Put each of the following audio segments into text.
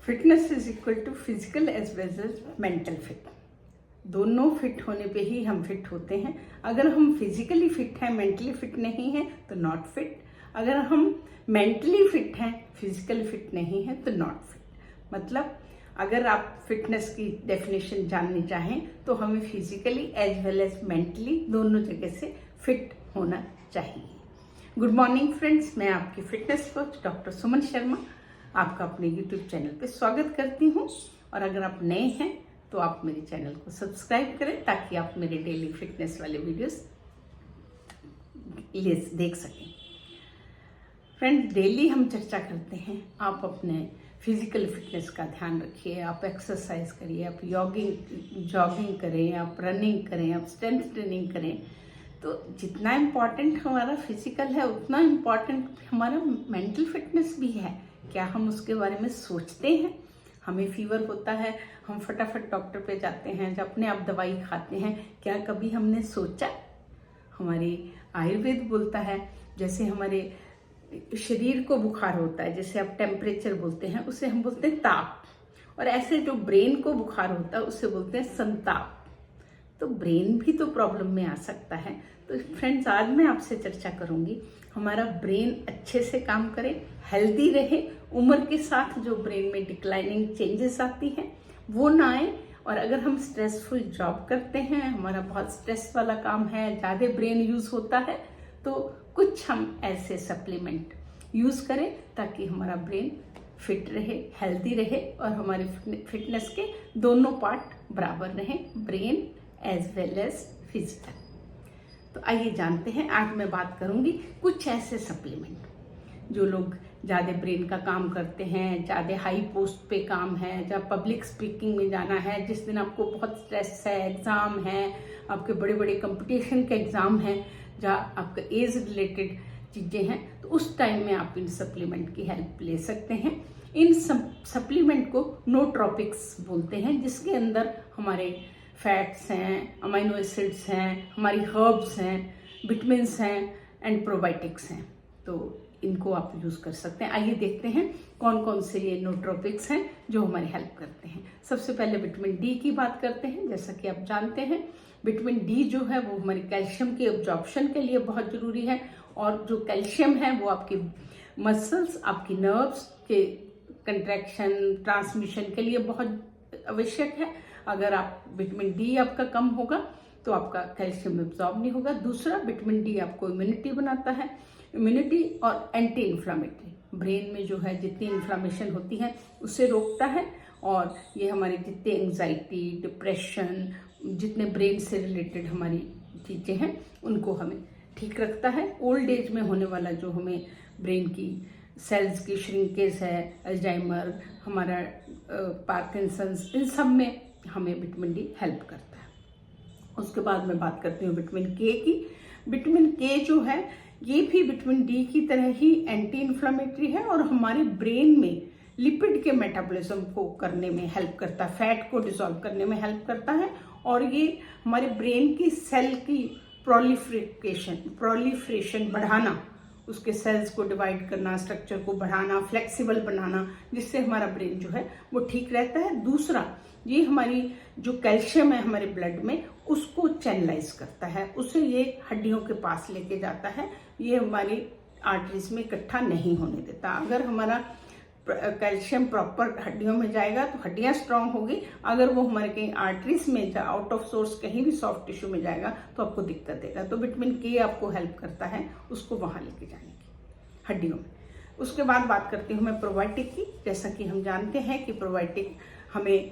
Fitness is equal to physical as well as mental fit. दोनों fit होने पे ही हम फिट होते हैं। अगर हम फिजिकली फिट हैं, मेंटली फिट नहीं है तो नॉट फिट। अगर हम मेंटली फिट हैं, फिजिकली फिट नहीं है तो नॉट फिट। मतलब अगर आप फिटनेस की डेफिनेशन जाननी चाहें तो हमें physically as well as mentally दोनों जगह से फिट होना चाहिए। गुड मॉर्निंग फ्रेंड्स, मैं आपकी fitness coach doctor Suman Sharma आपका अपने यूट्यूब चैनल पे स्वागत करती हूँ। और अगर आप नए हैं तो आप मेरे चैनल को सब्सक्राइब करें ताकि आप मेरे डेली फिटनेस वाले वीडियोस देख सकें। फ्रेंड्स, डेली हम चर्चा करते हैं आप अपने फिजिकल फिटनेस का ध्यान रखिए, आप एक्सरसाइज करिए, आप जॉगिंग करें, आप रनिंग करें, आप स्ट्रेंथ ट्रेनिंग करें। तो जितना इम्पॉर्टेंट हमारा फिजिकल है उतना इम्पॉर्टेंट हमारा मेंटल फिटनेस भी है। क्या हम उसके बारे में सोचते हैं? हमें फीवर होता है, हम फटाफट डॉक्टर पे जाते हैं, जब अपने आप दवाई खाते हैं। क्या कभी हमने सोचा? हमारी आयुर्वेद बोलता है जैसे हमारे शरीर को बुखार होता है, जैसे आप टेम्परेचर बोलते हैं उसे हम बोलते हैं ताप, और ऐसे जो ब्रेन को बुखार होता है उसे बोलते हैं संताप। तो ब्रेन भी तो प्रॉब्लम में आ सकता है। तो फ्रेंड्स, आज मैं आपसे चर्चा करूंगी हमारा ब्रेन अच्छे से काम करे, हेल्दी रहे, उम्र के साथ जो ब्रेन में डिक्लाइनिंग चेंजेस आती हैं वो ना आए। और अगर हम स्ट्रेसफुल जॉब करते हैं, हमारा बहुत स्ट्रेस वाला काम है, ज़्यादा ब्रेन यूज होता है, तो कुछ हम ऐसे सप्लीमेंट यूज करें ताकि हमारा ब्रेन फिट रहे, हेल्दी रहे और हमारे फिटनेस के दोनों पार्ट बराबर रहें, brain as well as physical. तो आइए जानते हैं, आज मैं बात करूंगी कुछ ऐसे सप्लीमेंट जो लोग ज़्यादा ब्रेन का काम करते हैं, ज़्यादा हाई पोस्ट पे काम है, जब पब्लिक स्पीकिंग में जाना है, जिस दिन आपको बहुत स्ट्रेस है, एग्ज़ाम है, आपके बड़े बड़े कंपटीशन के एग्ज़ाम हैं, जहाँ आपका एज रिलेटेड चीज़ें हैं, तो उस टाइम में आप इन सप्लीमेंट की हेल्प ले सकते हैं। इन सप्लीमेंट को नोट्रोपिक्स बोलते हैं, जिसके अंदर हमारे फैट्स हैं, अमीनो एसिड्स हैं, हमारी हर्ब्स हैं, विटामिन्स हैं एंड प्रोबायोटिक्स हैं। तो इनको आप यूज़ कर सकते हैं। आइए देखते हैं कौन कौन से ये नोट्रोपिक्स हैं जो हमारी हेल्प करते हैं। सबसे पहले विटामिन डी की बात करते हैं। जैसा कि आप जानते हैं, विटामिन डी जो है वो हमारे कैल्शियम के एब्जॉर्प्शन के लिए बहुत ज़रूरी है। और जो कैल्शियम है वो आपकी मसल्स, आपकी नर्व्स के कंट्रैक्शन, ट्रांसमिशन के लिए बहुत आवश्यक है। अगर आप विटामिन डी आपका कम होगा तो आपका कैल्शियम एब्जॉर्ब नहीं होगा। दूसरा, विटामिन डी आपको इम्यूनिटी बनाता है, इम्यूनिटी और एंटी इन्फ्लामेटरी। ब्रेन में जो है जितनी इन्फ्लामेशन होती है उसे रोकता है, और ये हमारे जितने एंजाइटी, डिप्रेशन, जितने ब्रेन से रिलेटेड हमारी चीज़ें हैं उनको हमें ठीक रखता है। ओल्ड एज में होने वाला जो हमें ब्रेन की सेल्स की श्रिंकेज है, अल्जाइमर, हमारा पार्किंसंस, इन सब में हमें विटामिन डी हेल्प करता है। उसके बाद मैं बात करती हूँ विटामिन के की। विटामिन के जो है ये भी विटामिन डी की तरह ही एंटी इन्फ्लामेटरी है और हमारे ब्रेन में लिपिड के मेटाबॉलिज्म को करने में हेल्प करता है, फैट को डिसॉल्व करने में हेल्प करता है। और ये हमारे ब्रेन की सेल की प्रोलिफरेशन बढ़ाना, उसके सेल्स को डिवाइड करना, स्ट्रक्चर को बढ़ाना, फ्लेक्सिबल बनाना, जिससे हमारा ब्रेन जो है वो ठीक रहता है। दूसरा, ये हमारी जो कैल्शियम है हमारे ब्लड में उसको चैनलाइज करता है, उसे ये हड्डियों के पास लेके जाता है, ये हमारी आर्टरीज में इकट्ठा नहीं होने देता। अगर हमारा कैल्शियम प्रॉपर हड्डियों में जाएगा तो हड्डियां स्ट्रांग होगी। अगर वो हमारे कहीं आर्टरीज में आउट ऑफ सोर्स कहीं भी सॉफ्ट टिश्यू में जाएगा तो आपको दिक्कत देगा। तो विटामिन के आपको हेल्प करता है उसको वहां लेके जाने की, हड्डियों में। उसके बाद बात करती हूँ मैं प्रोबायोटिक की। जैसा कि हम जानते हैं कि प्रोबायोटिक हमें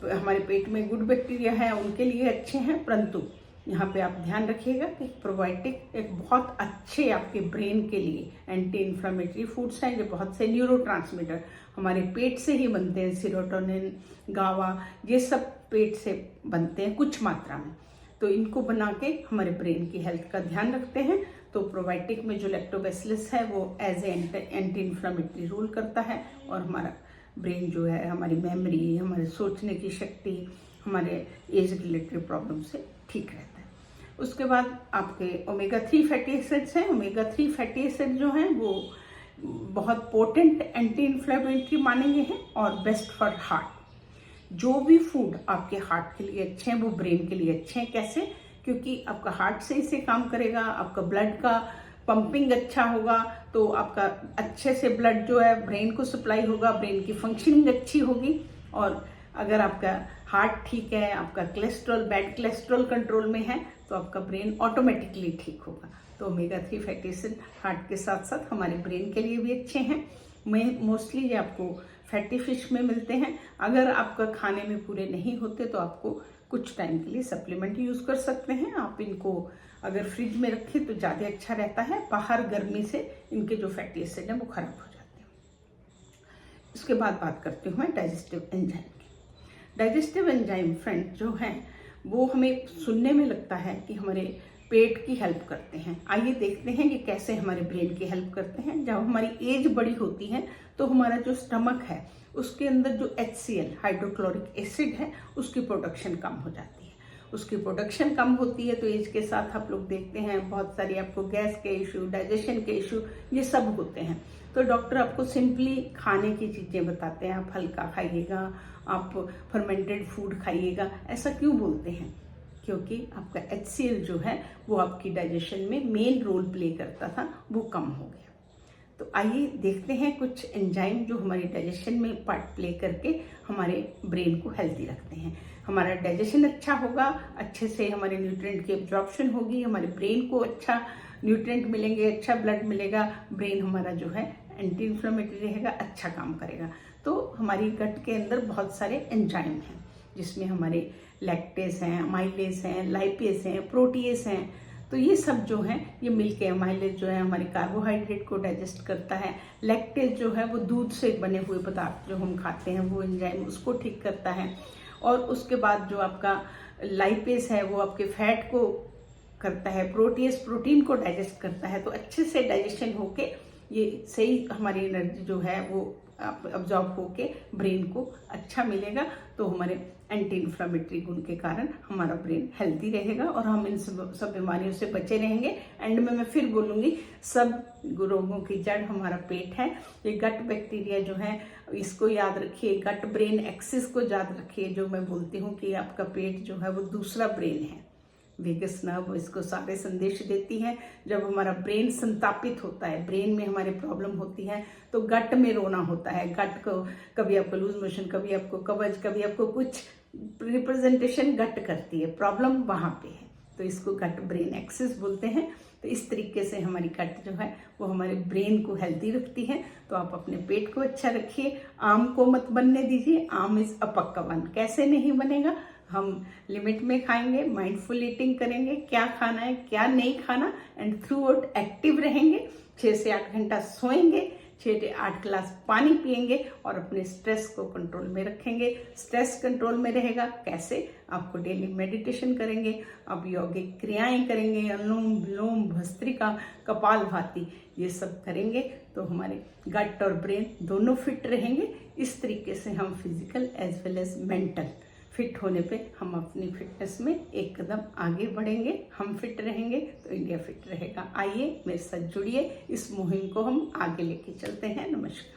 हमारे पेट में गुड बैक्टीरिया है उनके लिए अच्छे हैं, परंतु यहाँ पे आप ध्यान रखिएगा कि प्रोबायोटिक एक बहुत अच्छे आपके ब्रेन के लिए एंटी इन्फ्लामेटरी फूड्स हैं। जो बहुत से न्यूरोट्रांसमीटर हमारे पेट से ही बनते हैं, सेरोटोनिन, गावा, ये सब पेट से बनते हैं कुछ मात्रा में। तो इनको बना के हमारे ब्रेन की हेल्थ का ध्यान रखते हैं। तो प्रोबायोटिक में जो लैक्टोबैसिलस है वो एज एंटी इन्फ्लामेटरी रोल करता है और हमारा ब्रेन जो है, हमारी मेमोरी, हमारे सोचने की शक्ति, हमारे एज रिलेटेड प्रॉब्लम से ठीक रहता है। उसके बाद आपके ओमेगा 3 फैटी एसिड्स हैं। ओमेगा 3 फैटी एसिड जो हैं वो बहुत पोटेंट एंटी इन्फ्लेमेटरी माने गए हैं और बेस्ट फॉर हार्ट। जो भी फूड आपके हार्ट के लिए अच्छे हैं वो ब्रेन के लिए अच्छे हैं। कैसे? क्योंकि आपका हार्ट सही से काम करेगा, आपका ब्लड का पंपिंग अच्छा होगा, तो आपका अच्छे से ब्लड जो है ब्रेन को सप्लाई होगा, ब्रेन की फंक्शनिंग अच्छी होगी। और अगर आपका हार्ट ठीक है, आपका कोलेस्ट्रॉल, बैड कोलेस्ट्रॉल कंट्रोल में है, तो आपका ब्रेन ऑटोमेटिकली ठीक होगा। तो ओमेगा 3 फैटी एसिड हार्ट के साथ साथ हमारे ब्रेन के लिए भी अच्छे हैं। मोस्टली ये आपको फैटी फिश में मिलते हैं। अगर आपका खाने में पूरे नहीं होते तो आपको कुछ टाइम के लिए सप्लीमेंट यूज कर सकते हैं। आप इनको अगर फ्रिज में रखें तो ज़्यादा अच्छा रहता है। बाहर गर्मी से इनके जो फैटी एसिड है वो खराब हो जाते हैं। इसके बाद बात करती हूँ मैं डाइजेस्टिव एंजाइम की। डाइजेस्टिव एंजाइम फ्रेंड जो है वो हमें सुनने में लगता है कि हमारे पेट की हेल्प करते हैं। आइए देखते हैं कि कैसे हमारे ब्रेन की हेल्प करते हैं। जब हमारी एज बड़ी होती है तो हमारा जो स्टमक है उसके अंदर जो HCl हाइड्रोक्लोरिक एसिड है उसकी प्रोडक्शन कम हो जाती है। उसकी प्रोडक्शन कम होती है तो एज के साथ आप लोग देखते हैं बहुत सारी आपको गैस के इशू, डाइजेशन के इशू, ये सब होते हैं। तो डॉक्टर आपको सिंपली खाने की चीज़ें बताते हैं, आप हल्का खाइएगा, आप फर्मेंटेड फूड खाइएगा। ऐसा क्यों बोलते हैं? क्योंकि आपका HCl जो है वो आपकी डाइजेशन में मेन रोल प्ले करता था, वो कम हो गया। तो आइए देखते हैं कुछ एंजाइम जो हमारे डाइजेशन में पार्ट प्ले करके हमारे ब्रेन को हेल्दी रखते हैं। हमारा डाइजेशन अच्छा होगा, अच्छे से हमारे न्यूट्रिएंट की एब्जॉर्प्शन होगी, हमारे ब्रेन को अच्छा न्यूट्रिएंट मिलेंगे, अच्छा ब्लड मिलेगा, ब्रेन हमारा जो है एंटी इन्फ्लेमेटरी रहेगा, अच्छा काम करेगा। तो हमारी गट के अंदर बहुत सारे एंजाइम हैं जिसमें हमारे लैक्टेस हैं, अमाइलेस हैं, लाइपेस हैं, प्रोटीएस हैं। तो ये सब जो है ये मिलके, अमाइलेस जो है हमारे कार्बोहाइड्रेट को डाइजेस्ट करता है, लैक्टेस जो है वो दूध से बने हुए पदार्थ जो हम खाते हैं वो एंजाइम उसको ठीक करता है। और उसके बाद जो आपका लाइपेस है वो आपके फैट को करता है, प्रोटीएस प्रोटीन को डाइजेस्ट करता है। तो अच्छे से डाइजेशन होके ये सही हमारी एनर्जी जो है वो अब्जॉर्ब होके ब्रेन को अच्छा मिलेगा। तो हमारे एंटी इन्फ्लेमेटरी गुण के कारण हमारा ब्रेन हेल्दी रहेगा और हम इन सब बीमारियों से बचे रहेंगे। एंड में मैं फिर बोलूँगी, सब रोगों की जड़ हमारा पेट है। ये गट बैक्टीरिया जो है इसको याद रखिए, गट ब्रेन एक्सिस को याद रखिए। जो मैं बोलती हूँ कि आपका पेट जो है वो दूसरा ब्रेन है। वेगस नर्व इसको सारे संदेश देती है। जब हमारा ब्रेन संतापित होता है, ब्रेन में हमारे प्रॉब्लम होती है, तो गट में रोना होता है। गट को कभी आपको लूज मोशन, कभी आपको कब्ज, कभी आपको कुछ रिप्रेजेंटेशन गट करती है, प्रॉब्लम वहां पे है। तो इसको गट ब्रेन एक्सिस बोलते हैं। तो इस तरीके से हमारी गट जो है वो हमारे ब्रेन को हेल्दी रखती है। तो आप अपने पेट को अच्छा रखिए, आम को मत बनने दीजिए। आम इज अपक्वान, कैसे नहीं बनेगा? हम लिमिट में खाएंगे, माइंडफुल ईटिंग करेंगे, क्या खाना है क्या नहीं खाना, एंड थ्रू आउट एक्टिव रहेंगे। 6 से 8 घंटा सोएंगे, 6 से 8 गिलास पानी पिएंगे और अपने स्ट्रेस को कंट्रोल में रखेंगे। स्ट्रेस कंट्रोल में रहेगा कैसे? आपको डेली मेडिटेशन करेंगे, आप यौगिक क्रियाएं करेंगे, अनुलोम विलोम, भस्त्रिका, कपालभाति, ये सब करेंगे तो हमारे गट और ब्रेन दोनों फिट रहेंगे। इस तरीके से हम physical as well as mental fit होने पे हम अपनी फिटनेस में एक कदम आगे बढ़ेंगे। हम फिट रहेंगे तो इंडिया फिट रहेगा। आइए मेरे साथ जुड़िए, इस मुहिम को हम आगे लेके चलते हैं। नमस्कार।